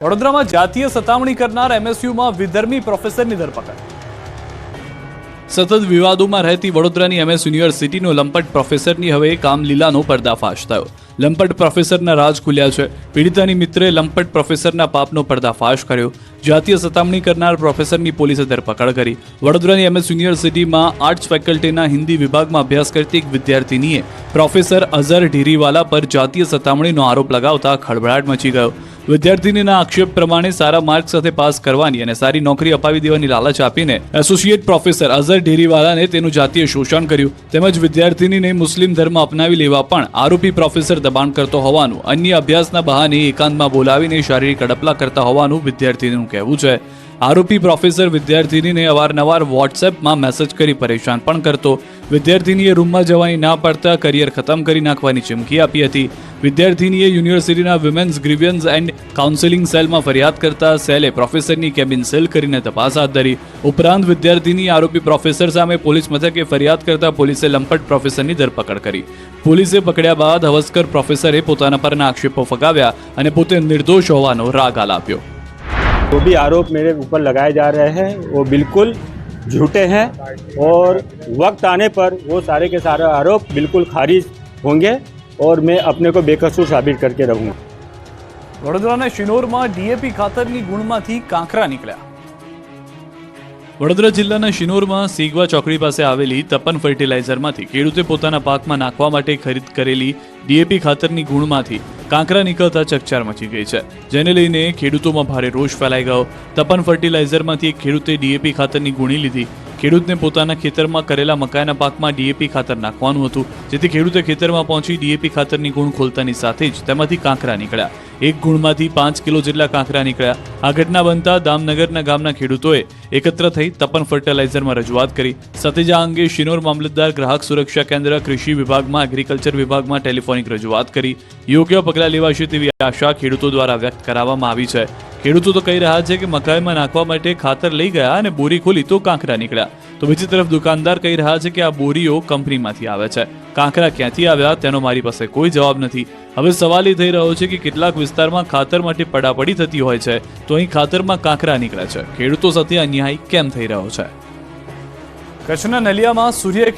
વડોદરામાં જાતીય સતામણી કરનાર એમએસયુમાં વિધર્મી પ્રોફેસરની ધરપકડ। સતત વિવાદોમાં રહેતી વડોદરાની એમએસ યુનિવર્સિટીનો લંપટ પ્રોફેસરની હવે કામલીલાનો પર્દાફાશ થયો। લંપટ પ્રોફેસરના રાજ ખુલ્યા છે। પીડિતાની મિત્રે લંપટ પ્રોફેસરના પાપનો પર્દાફાશ કર્યો। જાતીય સતામણી કરનાર પ્રોફેસરની પોલીસે ધરપકડ કરી। વડોદરાની એમએસ યુનિવર્સિટીમાં આર્ટ્સ ફેકલ્ટીના હિન્દી વિભાગમાં અભ્યાસ કરતી એક વિદ્યાર્થીનીએ પ્રોફેસર અઝર ઢીરીવાલા પર જાતીય સતામણીનો આરોપ લગાવતા ખળભળાટ મચી ગયો। વિદ્યાર્થીનીના આક્ષેપ પ્રમાણે સારા માર્ક સાથે પાસ કરવાની અને સારી નોકરી અપાવી દેવાની લાલચ આપીને એસોસિએટ પ્રોફેસર અઝર ઢેરીવાલાને તેનું જાતીય શોષણ કર્યું તેમજ વિદ્યાર્થીનીને મુસ્લિમ ધર્મ અપનાવી લેવા પણ આરોપી પ્રોફેસર દબાણ કરતો હોવાનું, અન્ય અભ્યાસના બહાને એકાંતમાં બોલાવીને શારીરિક અડપલા કરતા હોવાનું વિદ્યાર્થીનું કહેવું છે। આરોપી પ્રોફેસર વિદ્યાર્થીનીને અવારનવાર વોટ્સએપમાં મેસેજ કરી પરેશાન પણ કરતો। વિદ્યાર્થીનીએ રૂમમાં જવાની ના પાડતા કરિયર ખતમ કરી નાખવાની ચીમકી આપી હતી। વિદ્યાર્થીનીએ યુનિવર્સિટીના વિમેન્સ ગ્રીવિયન્સ એન્ડ કાઉન્સેલિંગ સેલમાં ફરિયાદ કરતા સેલે પ્રોફેસરની કેબિન સીલ કરીને તપાસ હાથ ધરી। ઉપરાંત વિદ્યાર્થીની આરોપી પ્રોફેસર સામે પોલીસ મથકે ફરિયાદ કરતા પોલીસે લંપટ પ્રોફેસરની ધરપકડ કરી। પોલીસે પકડ્યા બાદ હવસ્કર પ્રોફેસરે પોતાના પરના આક્ષેપો ફગાવ્યા અને પોતે નિર્દોષ હોવાનો રાગ આલાપ્યો। जो भी आरोप मेरे ऊपर लगाए जा रहे हैं वो बिल्कुल झूठे हैं और वक्त आने पर वो सारे के सारे आरोप बिल्कुल खारिज होंगे और मैं अपने को बेकसूर साबित करके रहूँगा। વડોદરાના શિનોરમાં ડીએપી ખાતરની ગુણમાંથી કાંકરા નીકળ્યા। વડોદરા જિલ્લાના શિનોરમાં સીગવા ચોકડી પાસે આવેલી તપન ફર્ટિલાઇઝરમાંથી ખેડૂતે પોતાના પાકમાં નાખવા માટે ખરીદ કરેલી ડીએપી ખાતરની ગુણમાંથી કાંકરા નીકળતા ચકચાર મચી ગઈ છે, જેને લઈને ખેડૂતોમાં ભારે રોષ ફેલાઈ ગયો। તપન ફર્ટિલાઇઝરમાંથી એક ખેડૂતે ડીએપી ખાતરની ગુણી લીધી। ખેડૂતને પોતાના ખેતરમાં કરેલા મકાઈના પાકમાં ડીએપી ખાતર નાખવાનું હતું, જેથી ખેડૂતે ખેતરમાં પહોંચી ડીએપી ખાતરની ગુણ ખોલતાની સાથે જ તેમાંથી કાંકરા નીકળ્યા। એક ગુણમાંથી 5 કિલો જેટલા કાંકરા નીકળ્યા। આ ઘટના બનતા દામનગરના ગામના ખેડૂતોએ એકત્ર થઈ તપન ફર્ટિલાઇઝરમાં રજૂઆત કરી। સાથે જ આ અંગે શિનોર મામલતદાર, ગ્રાહક સુરક્ષા કેન્દ્ર, કૃષિ વિભાગમાં, એગ્રીકલ્ચર વિભાગમાં ટેલિફોનિક રજૂઆત કરી। યોગ્ય પગલાં લેવાશે તેવી આશા ખેડૂતો દ્વારા વ્યક્ત કરાવવામાં આવી છે। ખેડૂતો તો કહી રહ્યા છે કે મકાઈમાં નાખવા માટે ખાતર લઈ ગયા અને બોરી ખોલી તો કાંકરા નીકળ્યા, તો બીજી તરફ દુકાનદાર કહી રહ્યા છે કે આ બોરીઓ કંપનીમાંથી આવે છે। કાંકરા ક્યાંથી આવ્યા તેનો મારી પાસે કોઈ જવાબ નથી। હવે સવાલ એ થઈ રહ્યો છે કે કેટલાક વિસ્તારમાં ખાતર માટે પડાપડી થતી હોય છે, તો અહીં ખાતરમાં કાંકરા નીકળે છે। ખેડૂતો સાથે અન્યાય કેમ થઈ રહ્યો છે? કચ્છના નલિયામાં સૂર્ય